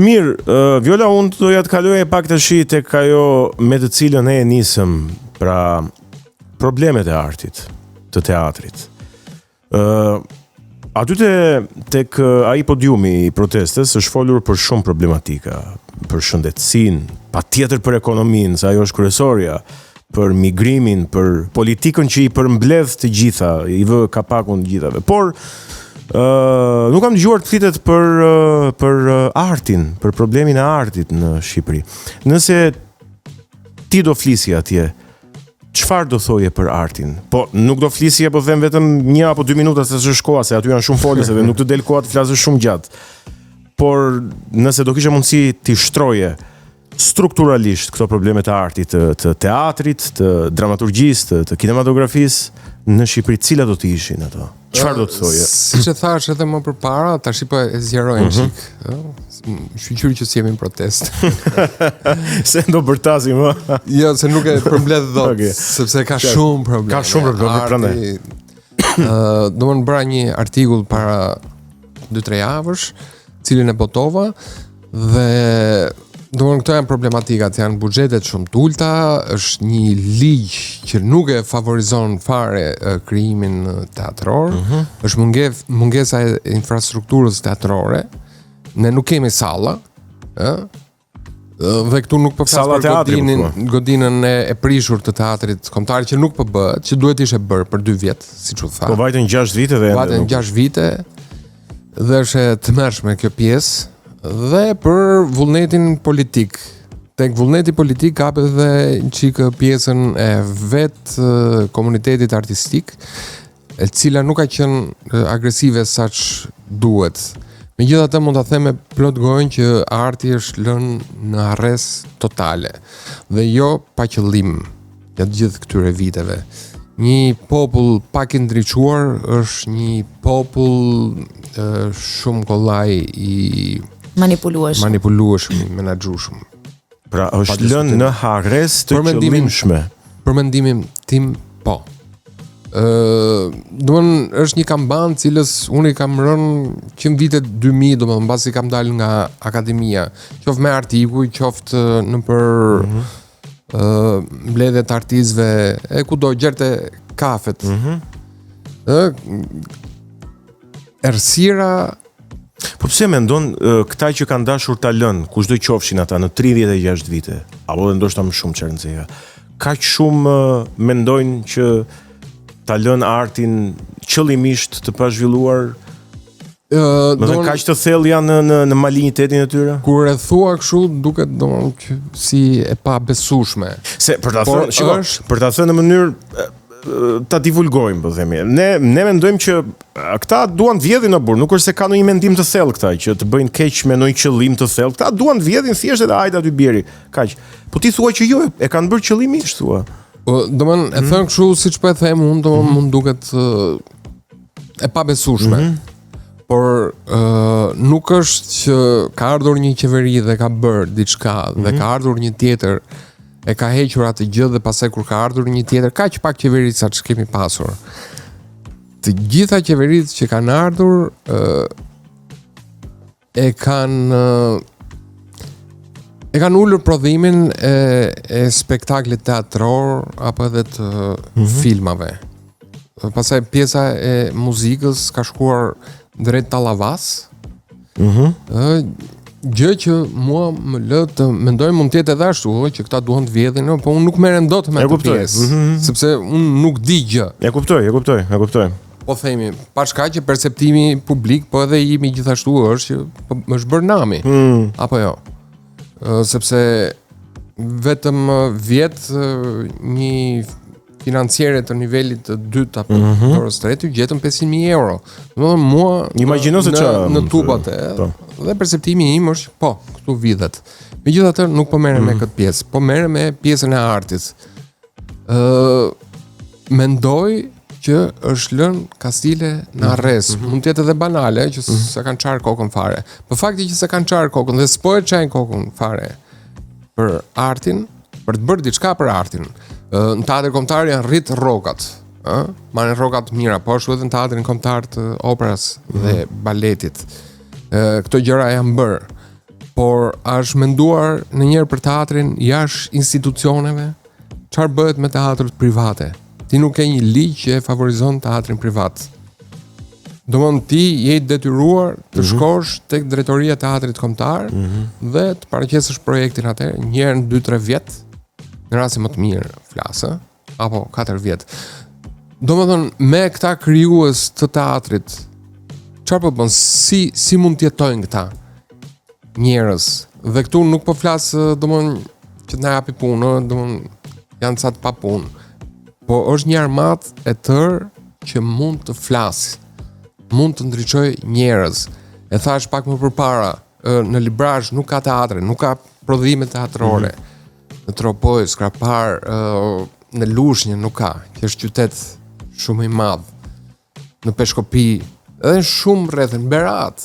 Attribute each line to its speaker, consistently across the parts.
Speaker 1: Mirë, Viola, unë doja të kaloj pak tash tek ajo me të cilën e nisëm, pra problemet e artit, të teatrit. Aty tek ai podiumi i protestës është folur për shumë problematika, për shëndetësinë, patjetër për ekonominë, se ajo është kryesorja, për migrimin, për politikën që i përmbledh të gjitha, i vë kapakun të gjithave. Por nuk kam dëgjuar të flitet për artin, për problemin e artit në Shqipëri. Nëse ti do flisje atje, çfarë do thoje për artin? Po, nuk do flisje, po them vetëm 1 apo 2 minuta se s'është koha, se aty janë shumë folës edhe nuk të del koha të flasësh shumë gjatë. Por nëse do kishe mundësi ti shtroje strukturalisht këto probleme të artit, të teatrit, të dramaturgjisë, të kinematografisë në Shqipëri, cilat do të ishin ato? Çfarë do të thoje?
Speaker 2: Siç e thash edhe më përpara, tash po e zgjeroj çik. Shqyqyr që si jemi në protest.
Speaker 1: Se ndo bërtasim, më?
Speaker 2: Jo, se nuk e përmbledh dot, okay. Sepse ka shumë probleme.
Speaker 1: Ka shumë probleme, prandaj.
Speaker 2: Domthonë bëra një artikull para 2-3 javësh, cilin e botova dhe domthonë këto janë problematikat, janë buxhetet shumë të ulta, është një ligj që nuk e favorizon fare krijimin teatror, është mungesa e infrastrukturës teatrore. Ne nuk kemi salla, dhe këtu nuk po flas për godinën e prishur të teatrit kombëtar që nuk po bëhet, që duhet ishte bërë për 2 vjet, siç u tha.
Speaker 1: Po vajtën 6 vite dhe
Speaker 2: vajtën 6 vite dhe është e tmerrshme kjo pjesë. Dhe për vullnetin politik. Tek vullneti politik ka edhe një çik pjesën e vet komunitetit artistik, e cila nuk ka qenë agresive saq duhet. Megjithatë mund ta them me plot gojën që arti është lënë në arrest totale dhe jo pa qëllim gjatë gjithë këtyre viteve. Një popull pak i ndriçuar është një popull shumë kollaj i manipulueshëm, menaxhueshëm.
Speaker 1: Pra është lënë në arrest të qëllimshme.
Speaker 2: Për mendimin tim, po. Domthon është një kamban cilës unë i kam rënë që në vitet 2000, domthon mbasi kam dalë nga akademia, qoftë me artikuj, qoftë në për mbledhjet të artistëve, e kudo gjerte kafet. Errësira.
Speaker 1: Po pse mendon këta që kanë dashur ta lënë, kushdo qofshin ata në 36 vite, apo ndoshta më shumë çerënceja, kaq shumë mendojnë që ta lënë artin qëllimisht të pazhvilluar? Kaq të thellë janë në malinitetin e tyre?
Speaker 2: Kur e thua kështu, duket domosdoshmë si e pabesueshme.
Speaker 1: Se për ta thënë, shikoj, për ta thënë në mënyrë ta divulgojmë, po themi. Ne mendojmë që këta duan të vjedhin në burr, nuk është se kanë një mendim të thellë këta që të bëjnë keq me ndonjë qëllim të thellë. Këta duan të vjedhin thjesht edhe hajde aty bieri. Kaq. Po ti thua që jo, e kanë bërë qëllimisht, thua.
Speaker 2: Domthon e thën kështu siç po e them unë, domthon mund duket e pabesueshme. Por nuk është që ka ardhur një qeveri dhe ka bërë diçka dhe ka ardhur një tjetër e ka hequr atë gjë dhe pastaj kur ka ardhur një tjetër, kaq pak qeveri sa që kemi pasur. Të gjitha qeveritë që kanë ardhur e kanë ulur prodhimin e spektaklit teatror apo edhe të filmave. Pastaj pjesa e muzikës ka shkuar drejt tallavas. Gjë që mua më lë të mendoj mund të jetë edhe ashtu, që këta duan të vjedhin, po unë nuk merrem dot me atë pjesë, sepse unë nuk di gjë.
Speaker 1: E kuptoj.
Speaker 2: Po themi, pa shkaq që perceptimi publik, po edhe imi gjithashtu është që është bërë nami. Apo jo. Sepse vetëm vjet një financiere të nivelit të dytë apo dorës së tretë gjetën 500.000 euro. Domethënë mua
Speaker 1: imagjino se çfarë
Speaker 2: në tubat dhe perceptimi im është po, këtu vidhet. Megjithatë nuk po merrem me këtë pjesë, po merrem me pjesën e artit. Mendoj që është lënë Kastile në arrest. Mund të jetë edhe banale që s'e kanë çarë kokën fare. Po fakti që s'e kanë çarë kokën dhe s'po e çajnë kokën fare për artin, për të bërë diçka për artin. Në teatrin kombëtar janë rrit rrokat, marrin rrokat mira, po ashtu edhe në teatrin kombëtar të operës dhe baletit. Këto gjëra janë bërë. por a është menduar ndonjëherë për teatrin jashtë institucioneve? Çfarë bëhet me teatrët private? Ti nuk ke një ligj që e favorizon teatrin privat. Domthon ti je i detyruar të shkosh tek drejtoria e teatrit kombëtar dhe të paraqesësh projektin atë një herë në 2-3 vjet, në raste më të mirë flasë, apo 4 vjet. Domethën me këta krijues të teatrit, çfarë po bën? Si mund të jetojnë këta njerëz? Dhe këtu nuk po flas domthon që të na japi punë, domthon janë ca të pa punë. Po është një armat e tërë që mund të flasë, mund të ndriçoj njerëz. E thash pak më përpara, në Librazh nuk ka teatre, nuk ka prodhime teatrore. Në Tropoj, Skrapar, në Lushnjë nuk ka, që është qytet shumë i madh. Në Peshkopi, edhe shumë rreth në Berat,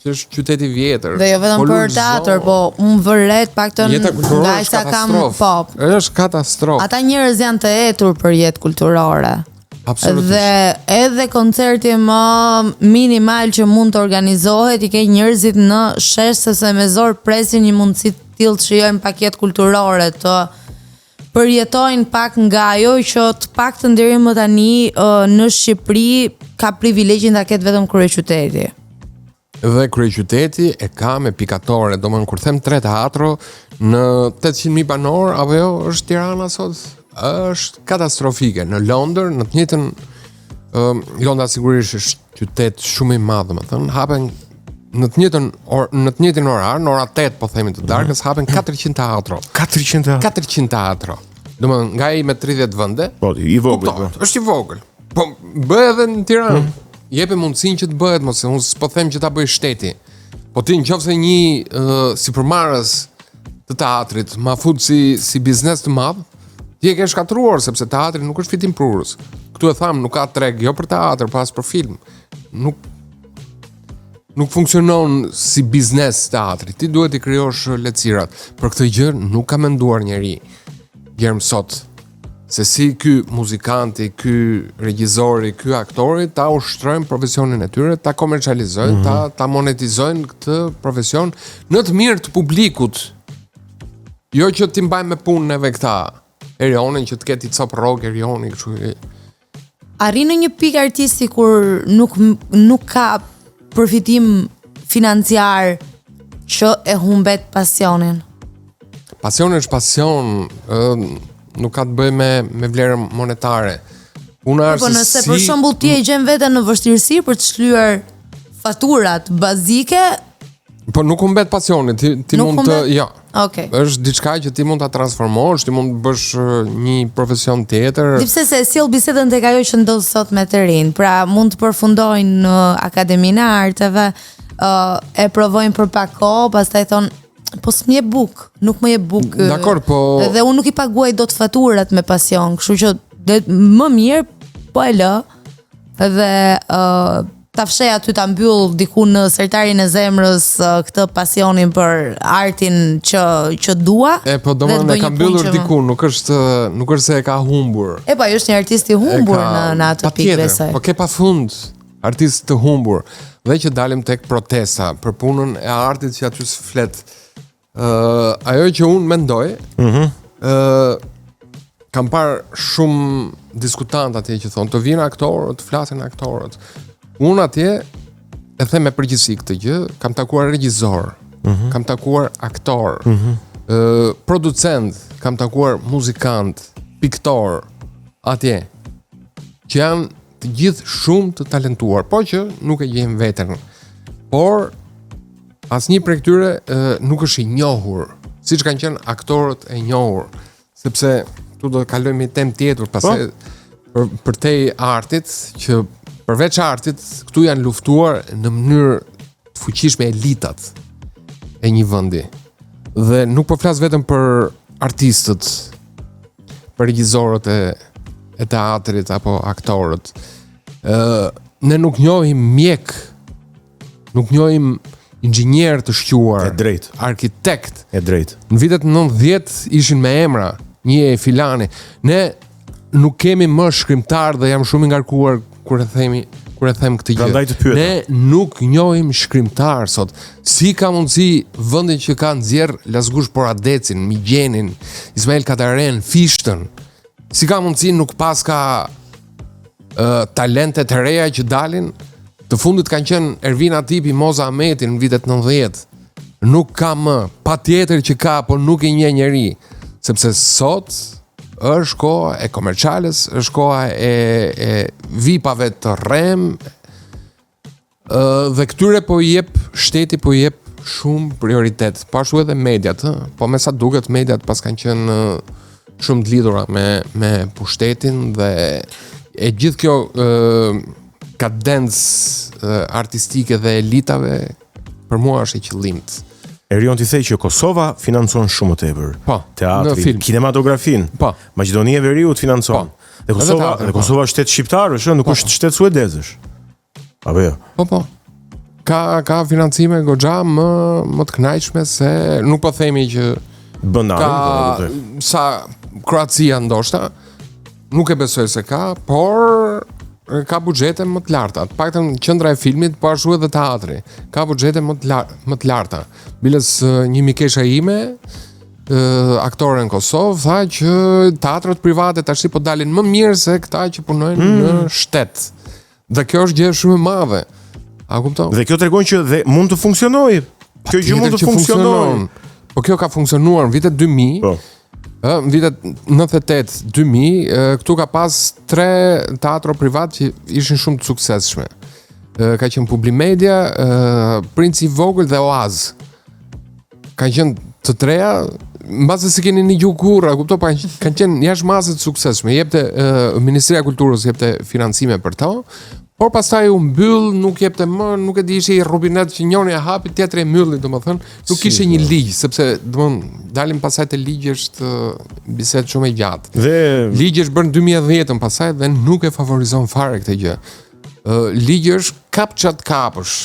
Speaker 2: që është qytet i vjetër.
Speaker 3: Dhe jo vetëm për teatr, po unë vëret paktën nga sa kam pop.
Speaker 2: Është katastrofë.
Speaker 3: Ata njerëz janë të etur për jetë kulturore.
Speaker 2: Absolutisht.
Speaker 3: Dhe edhe koncerti më minimal që mund të organizohet, i ke njerëzit në shesh sepse me zor presin një mundësi të tillë të shijojnë paketë kulturore, të përjetojnë pak nga ajo që të paktën deri më tani në Shqipëri ka privilegjin ta ketë vetëm kryeqyteti.
Speaker 2: Dhe kryeqyteti e ka me pikatore, domethënë kur them 3 teatro në 800.000 banor, apo jo, është Tirana sot, është katastrofike. Në Londër, në të njëjtën Londra sigurisht është qytet shumë i madh, domethënë hapen në të njëjtin orar, në ora 8 po themi të darkës, hapen 400 teatro. 400 teatro. Domethënë nga ai me 30 vende.
Speaker 1: Po, i vogël.
Speaker 2: Është i vogël. Po bëhet edhe në Tiranë. Jepë mundësinë që të bëhet, mos unë s'po them që ta bëj shteti. Po ti nëse një sipërmarrës të teatrit ma fut si biznes të madh, ti e ke shkatruar sepse teatri nuk është fitim prurës. Ktu e tham, nuk ka treg jo për teatr, pas për film. Nuk funksionon si biznes teatri. Ti duhet i krijosh lehtësirat. Për këtë gjë nuk ka menduar njeri Gjerm sot se si ky muzikanti, ky regjizori, ky aktori ta ushtrojnë profesionin e tyre, ta komercializojnë, ta monetizojnë këtë profesion në të mirë të publikut. Jo që ti mbajmë me punë neve këta. Erionin që të ketë i cop rock, Erioni kështu.
Speaker 3: Arrin në një pikë artisti kur nuk ka përfitim financiar që e humbet pasionin.
Speaker 2: Pasioni është pasion, nuk ka të bëjë me vlerën monetare. Puna është
Speaker 3: po nëse për shembull ti e gjen veten në vështirësi për të shlyer faturat bazike,
Speaker 2: po nuk humbet pasioni, ti mund të ja.
Speaker 3: Okay.
Speaker 2: Është diçka që ti mund ta transformosh, ti mund të bësh një profesion tjetër.
Speaker 3: Sepse se sjell bisedën tek ajo që ndodh sot me të rinj. Pra mund të përfundojnë në Akademinë e Arteve, e provojnë për pak kohë, pastaj thonë po s'më jep buk, nuk më jep buk.
Speaker 2: Dakor, po
Speaker 3: dhe unë nuk i paguaj dot faturat me pasion, kështu që më mirë po e lë dhe ta fshej aty ta mbyll diku në sertarin e zemrës këtë pasionin për artin që dua.
Speaker 2: Po domethënë e ka mbyllur diku, nuk është se e ka humbur.
Speaker 3: Po ai është një artist i humbur në atë pikë besoj.
Speaker 2: Po ke pafund artist të humbur. Dhe që dalim tek protesta për punën e artit që aty s'flet. Ajo që unë mendoj, kam parë shumë diskutant atje që thonë të vinë aktorët, të flasin aktorët. Unë atje e them me përgjithësi këtë gjë, kam takuar regjizor, kam takuar aktor, producent, kam takuar muzikant, piktor, atje, që janë të gjithë shumë të talentuar, po që nuk e gjejnë veten. Por asnjë prej këtyre nuk është i njohur, siç kanë qenë aktorët e njohur, sepse tu do të kalojmë një temë tjetër pastaj për te artit që përveç artit, këtu janë luftuar në mënyrë të fuqishme elitat e një vendi. Dhe nuk po flas vetëm për artistët, për regjizorët e teatrit apo aktorët. Ne nuk njohim mjek, nuk njohim inxhinier të shquar,
Speaker 1: e drejt,
Speaker 2: arkitekt.
Speaker 1: E drejt.
Speaker 2: Në vitet 90 ishin me emra, një e filani. Ne nuk kemi më shkrimtar dhe jam shumë i ngarkuar kur kur e them këtë gjë.
Speaker 1: Prandaj të pyeta.
Speaker 2: Ne nuk njohim shkrimtar sot. Si ka mundësi vendin që ka nxjerr Lazgush Poradecin, Migjenin, Ismail Kataren, Fishtën. Si ka mundësi nuk pas ka talente të reja që dalin? Të fundit kanë qenë Ervina Tipi, Moza Ahmetin në vitet 90. Nuk ka më, patjetër që ka, por nuk i njeh njeri, sepse sot është koha e komerciales, është koha e vipave të rrem, dhe këtyre po i jep shteti, po i jep shumë prioritet. Po ashtu edhe mediat, po me sa duket mediat pas kanë qenë shumë të lidhura me pushtetin dhe e gjithë kjo kadencë artistike dhe elitave për mua është e qëllimt.
Speaker 1: Erion ti thej që Kosova financon shumë më tepër.
Speaker 2: Po, në
Speaker 1: teatrin,
Speaker 2: film.
Speaker 1: Kinematografin.
Speaker 2: Po.
Speaker 1: Maqedonia e Veriut financon.
Speaker 2: Po.
Speaker 1: Dhe Kosova është shtet shqiptarësh, nuk është shtet suedezësh. Apo jo.
Speaker 2: Po. Ka financime goxha më të kënaqshme se nuk po themi që
Speaker 1: Banal,
Speaker 2: sa Kroacia ndoshta, nuk e besoj se ka, por ka buxhete më të larta. Të paktën qendra e filmit, po ashtu edhe teatri, ka buxhete më të larta. Bilës një mikesha ime, aktore në Kosovë, tha që teatrët private tash po dalin më mirë se këta që punojnë në shtet. Dhe kjo është gjë shumë e madhe. A kupton?
Speaker 1: Dhe kjo tregon që dhe mund të funksionojë. Kjo gjë mund të funksionojë.
Speaker 2: Po kjo ka funksionuar në vitet 2000.
Speaker 1: Po.
Speaker 2: Në vitet 98-2000, këtu ka pas 3 teatro privat që ishin shumë të suksesshme. Ka qenë Publimedia, Princi i Vogël dhe Oaz. Ka qenë të treja, mbase se keni një gjuhë kurrë, kupto, pa kanë qenë jashtë të suksesshme. Jepte Ministria e Kulturës jepte financime për to, por pastaj u mbyll, nuk jepte më, nuk e di, ishte i rubinet që njëri e hapi, tjetri e mbylli, domethënë, nuk kishte një ligj, sepse domethënë dalim pasaj te ligji është bisedë shumë e gjatë.
Speaker 1: Dhe
Speaker 2: ligji është bërë në 2010 pasaj dhe nuk e favorizon fare këtë gjë. Ligji është kap çat kapësh.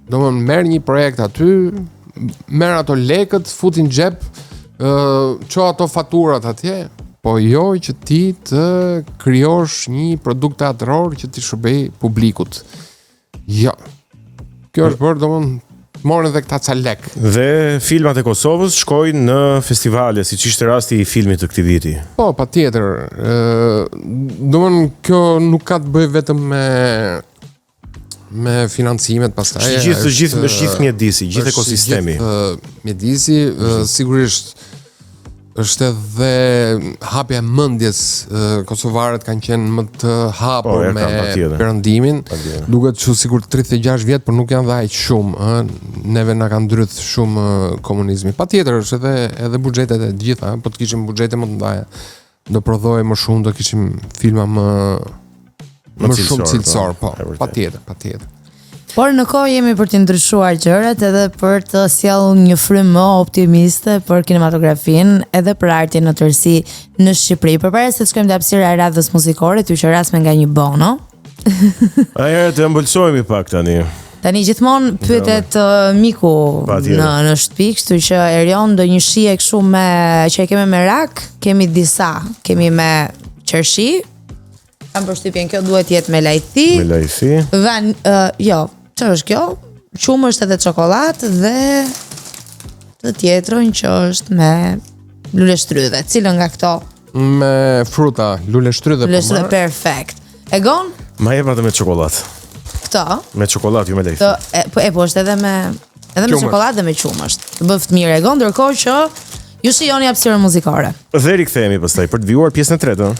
Speaker 2: Domethënë merr një projekt aty, merr ato lekët, futin në xhep, ço ato faturat atje. Po jo që ti të krijosh një produkt teatror që ti shërbej publikut. Jo. Kjo është bërë domethënë morën dhe këta ca lek.
Speaker 1: Dhe filmat e Kosovës shkojnë në festivale, siç ishte rasti i filmit të këtij viti.
Speaker 2: Po, patjetër. Domethënë kjo nuk ka të bëjë vetëm me financimet pastaj.
Speaker 1: Është gjithë mjedisi, gjithë ekosistemi.
Speaker 2: Mjedisi sigurisht është edhe hapja e mendjes, kosovarët kanë qenë më të hapur me perëndimin. Duket që sikur 36 vjet, por nuk janë dhe aq shumë, neve na kanë ndryth shumë komunizmi. Patjetër është edhe buxhetet e gjitha, po të kishim buxhete më të mëdha, do prodhojë më shumë, do kishim filma më shumë cilësor, po. Patjetër.
Speaker 3: Por në kohë jemi për të ndryshuar gjërat edhe për të sjellur një frymë më optimiste për kinematografinë edhe për artin në tërësi në Shqipëri. Përpara se të shkojmë te hapësira e radhës muzikore, ty që rasme nga një bono.
Speaker 1: Ajë të ëmbëlsojmë pak tani.
Speaker 3: Tani gjithmonë pyetet miku në shtëpi, kështu që Erion do një shije kështu që e kemi me rak, kemi disa, kemi me qershi. Kam përshtypjen kjo duhet jetë me lajthi.
Speaker 1: Me lajthi.
Speaker 3: Jo. Që është kjo? Qumë është edhe çokoladë dhe të tjetrën që është me lule shtrydhe. Cilën nga këto?
Speaker 2: Me fruta, lule shtrydhe.
Speaker 3: Lule shtrydhe, perfekt. Egon?
Speaker 1: Ma jep atë me çokoladë.
Speaker 3: Këto?
Speaker 1: Me çokoladë, jo me lejthi.
Speaker 3: Po është edhe me çokoladë dhe me qumë është. Të bëftë mirë Egon, ndërkohë që ju shijoni hapësirën muzikore.
Speaker 1: Dhe rikthehemi pastaj për të vijuar pjesën e tretë.